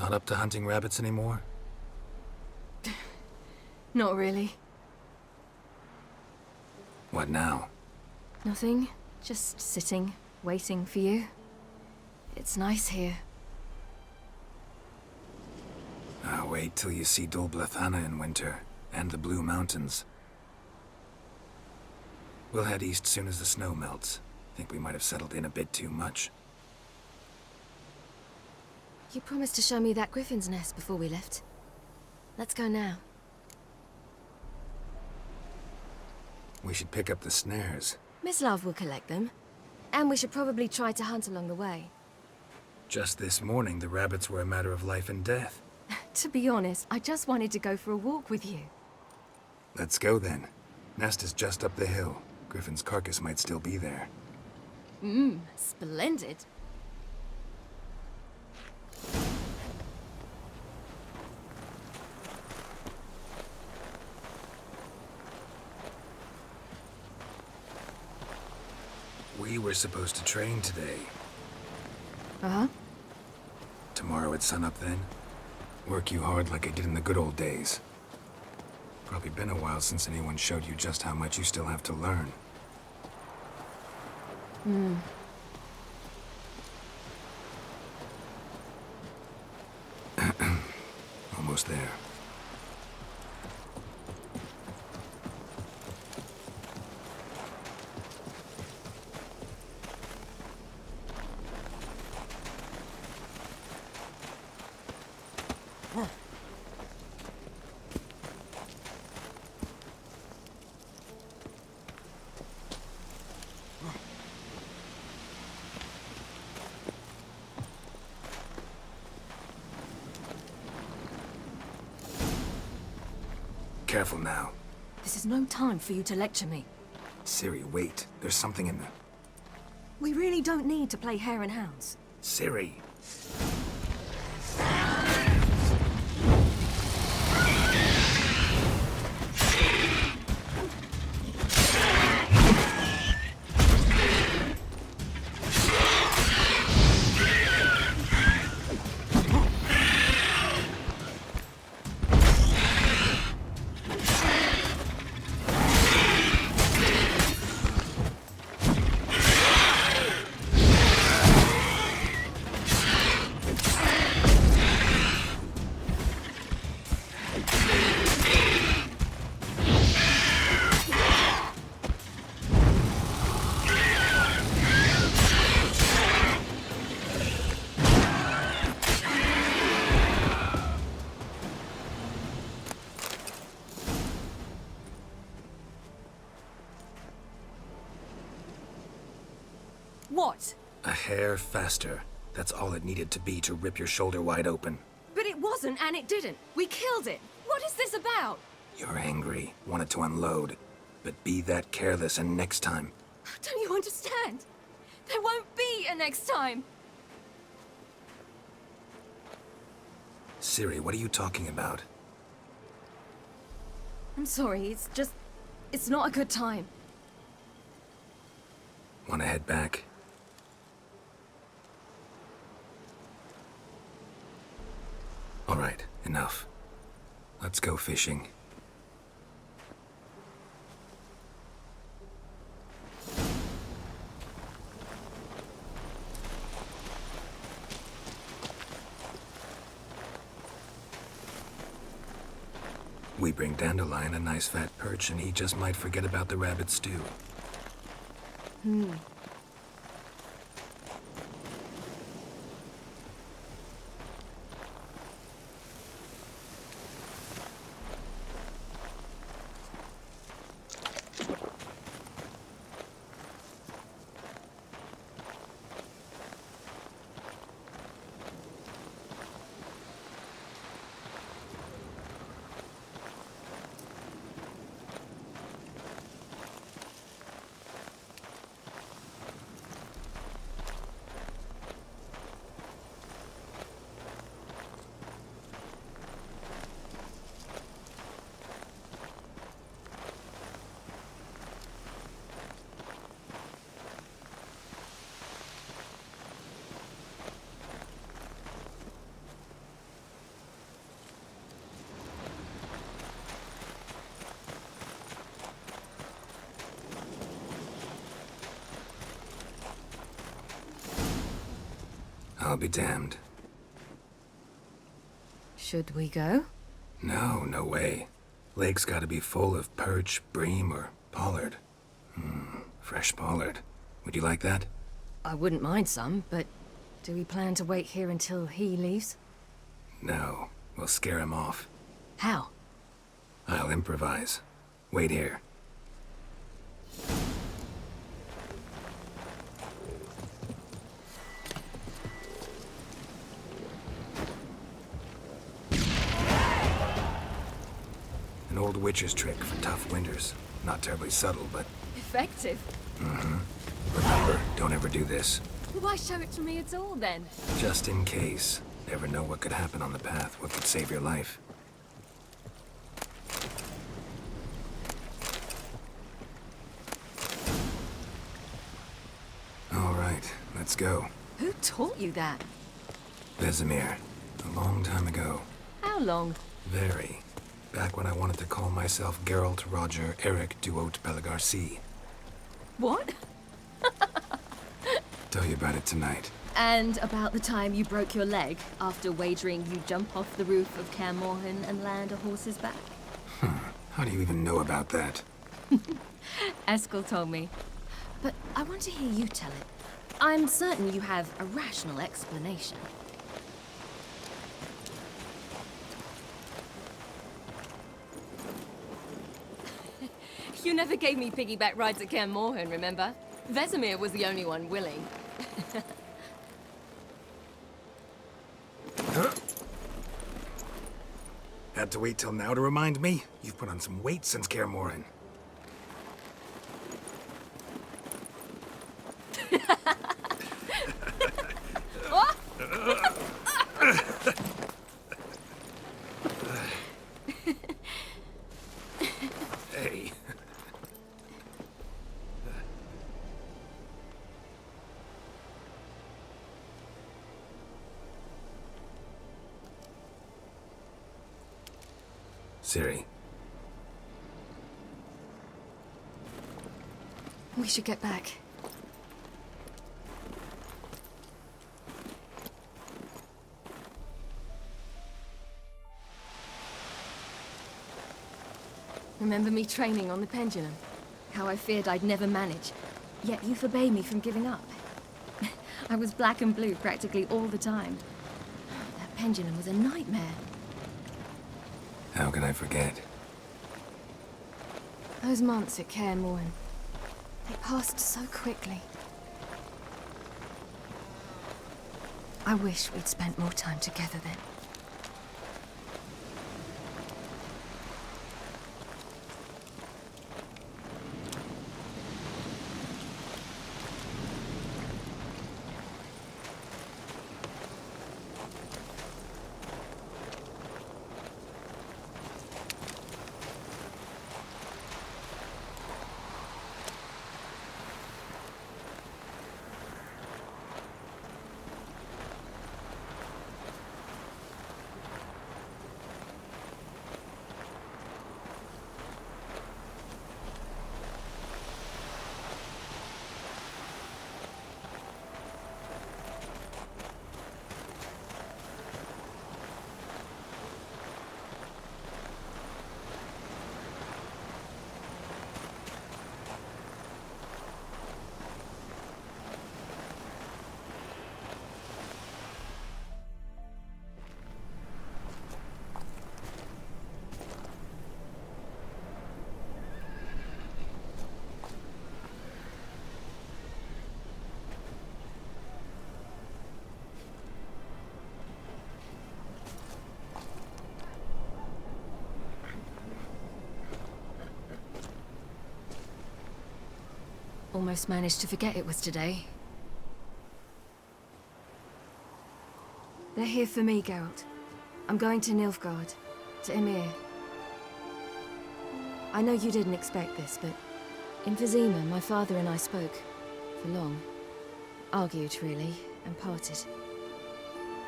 Not up to hunting rabbits anymore? Not really. What now? Nothing. Just sitting, waiting for you. It's nice here. I'll wait till you see Dol Blethana in winter, and the Blue Mountains. We'll head east soon as the snow melts. Think we might have settled in a bit too much. You promised to show me that griffin's nest before we left. Let's go now. We should pick up the snares. Miss Love will collect them. And we should probably try to hunt along the way. Just this morning, the rabbits were a matter of life and death. To be honest, I just wanted to go for a walk with you. Let's go then. Nest is just up the hill. Griffin's carcass might still be there. Splendid. We were supposed to train today. Uh-huh. Tomorrow at sunup then? Work you hard like I did in the good old days. Probably been a while since anyone showed you just how much you still have to learn. Almost there. Careful now. This is no time for you to lecture me. Ciri, wait. There's something in the... We really don't need to play hare and hounds. Ciri! What? A hair faster. That's all it needed to be to rip your shoulder wide open. But it wasn't, and it didn't. We killed it. What is this about? You're angry, wanted to unload. But be that careless and next time. Don't you understand? There won't be a next time. Ciri, what are you talking about? I'm sorry, it's not a good time. Want to head back? All right, enough. Let's go fishing. We bring Dandelion a nice fat perch, and he just might forget about the rabbit stew. I'll be damned. Should we go? No, no way. Lake's gotta be full of perch, bream, or pollard. Fresh pollard. Would you like that? I wouldn't mind some, but do we plan to wait here until he leaves? No, we'll scare him off. How? I'll improvise. Wait here. An old witch's trick for tough winters. Not terribly subtle, but... Effective? Remember, don't ever do this. Why show it to me at all, then? Just in case. Never know what could happen on the path, what could save your life. All right, let's go. Who taught you that? Vesemir. A long time ago. How long? Very. Back when I wanted to call myself Geralt Roger Eric Duot Bellegarcie. What? Tell you about it tonight. And about the time you broke your leg after wagering you jump off the roof of Kaer Morhen and land a horse's back? How do you even know about that? Eskel told me. But I want to hear you tell it. I'm certain you have a rational explanation. You never gave me piggyback rides at Kaer Morhen, remember? Vesemir was the only one willing. Had to wait till now to remind me? You've put on some weight since Kaer Morhen. Hey. Ciri. We should get back. Remember me training on the pendulum? How I feared I'd never manage. Yet you forbade me from giving up. I was black and blue practically all the time. That pendulum was a nightmare. How can I forget? Those months at Kaer Morhen, they passed so quickly. I wish we'd spent more time together then. Almost managed to forget it was today. They're here for me, Geralt. I'm going to Nilfgaard, to Emir. I know you didn't expect this, but in Vizima, my father and I spoke. For long. Argued, really, and parted.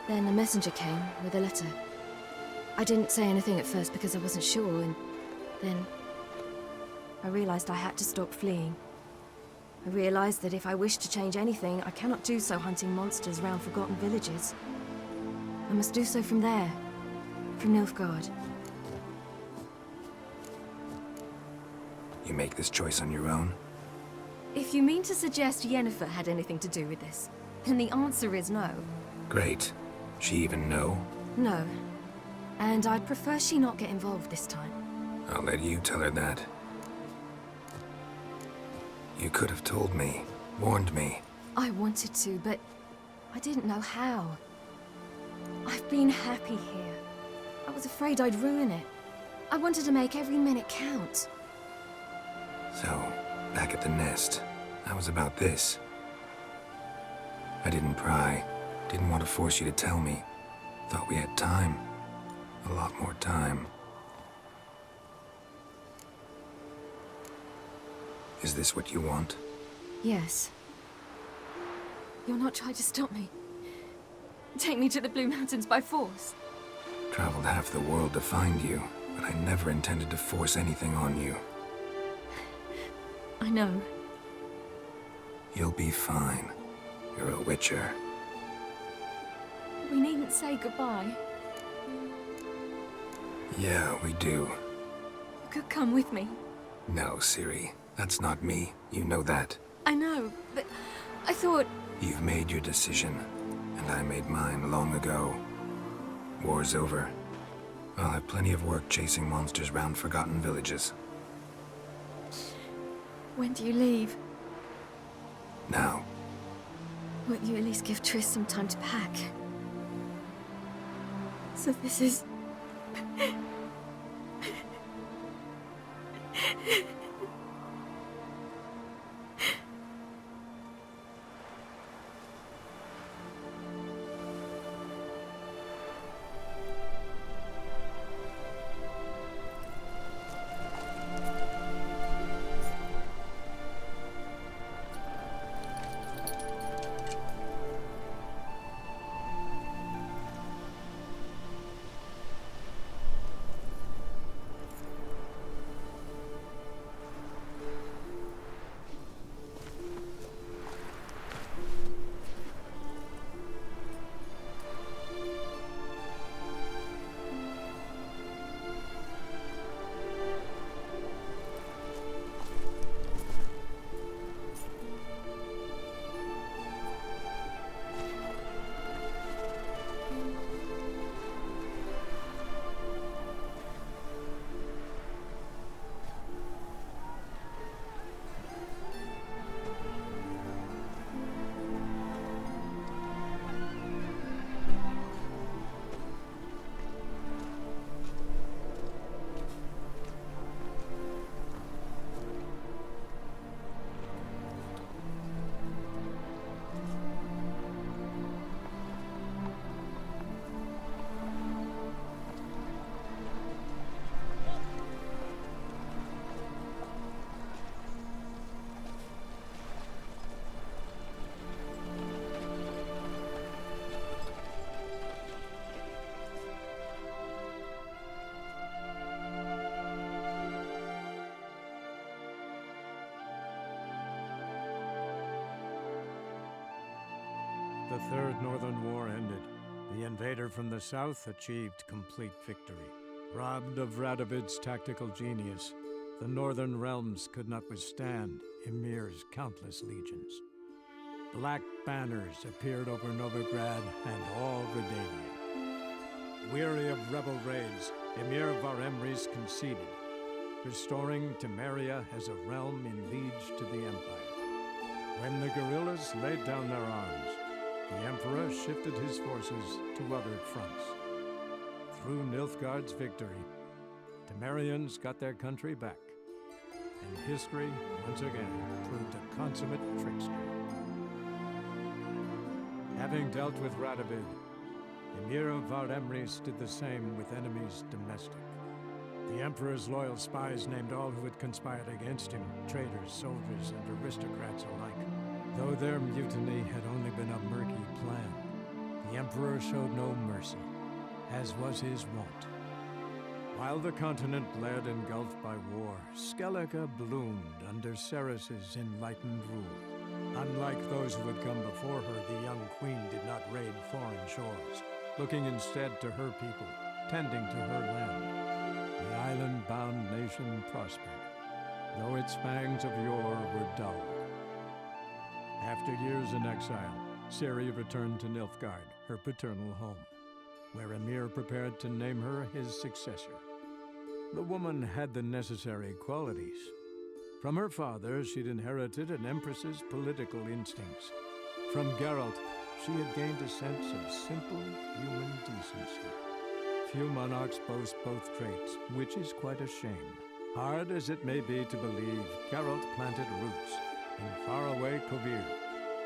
Then a messenger came with a letter. I didn't say anything at first because I wasn't sure, and then I realized I had to stop fleeing. I realized that if I wish to change anything, I cannot do so hunting monsters round forgotten villages. I must do so from there, from Nilfgaard. You make this choice on your own? If you mean to suggest Yennefer had anything to do with this, then the answer is no. Great. She even know? No. And I'd prefer she not get involved this time. I'll let you tell her that. You could have told me, warned me. I wanted to, but I didn't know how. I've been happy here. I was afraid I'd ruin it. I wanted to make every minute count. So, back at the nest, I was about this. I didn't pry, didn't want to force you to tell me. Thought we had time. A lot more time. Is this what you want? Yes. You're not trying to stop me. Take me to the Blue Mountains by force. Traveled half the world to find you, but I never intended to force anything on you. I know. You'll be fine. You're a Witcher. We needn't say goodbye. Yeah, we do. You could come with me. No, Ciri. That's not me. You know that. I know, but I thought... You've made your decision, and I made mine long ago. War's over. I'll have plenty of work chasing monsters round forgotten villages. When do you leave? Now. Won't you at least give Triss some time to pack? So this is... The Third Northern War ended. The invader from the south achieved complete victory. Robbed of Radovid's tactical genius, the Northern realms could not withstand Ymir's countless legions. Black banners appeared over Novigrad and all Redania. Weary of rebel raids, Ymir Varemres conceded, restoring Temeria as a realm in liege to the Empire. When the guerrillas laid down their arms, the Emperor shifted his forces to other fronts. Through Nilfgaard's victory, Temerians got their country back, and history once again proved a consummate trickster. Having dealt with Radovid, Ymir Varemres did the same with enemies domestic. The Emperor's loyal spies named all who had conspired against him, traitors, soldiers, and aristocrats alike. Though their mutiny had only been a murky plan, the Emperor showed no mercy, as was his wont. While the continent lay engulfed by war, Skellige bloomed under Ceres's enlightened rule. Unlike those who had come before her, the young queen did not raid foreign shores, looking instead to her people, tending to her land. The island-bound nation prospered, though its pangs of yore were dull. After years in exile, Ciri returned to Nilfgaard, her paternal home, where Emir prepared to name her his successor. The woman had the necessary qualities. From her father, she'd inherited an empress's political instincts. From Geralt, she had gained a sense of simple human decency. Few monarchs boast both traits, which is quite a shame. Hard as it may be to believe, Geralt planted roots in faraway Kovir.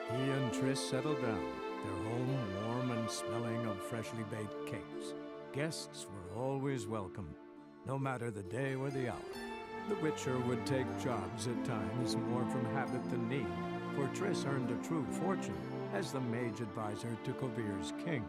He and Triss settled down, their home warm and smelling of freshly baked cakes. Guests were always welcome, no matter the day or the hour. The Witcher would take jobs at times more from habit than need, for Triss earned a true fortune as the mage advisor to Kovir's king.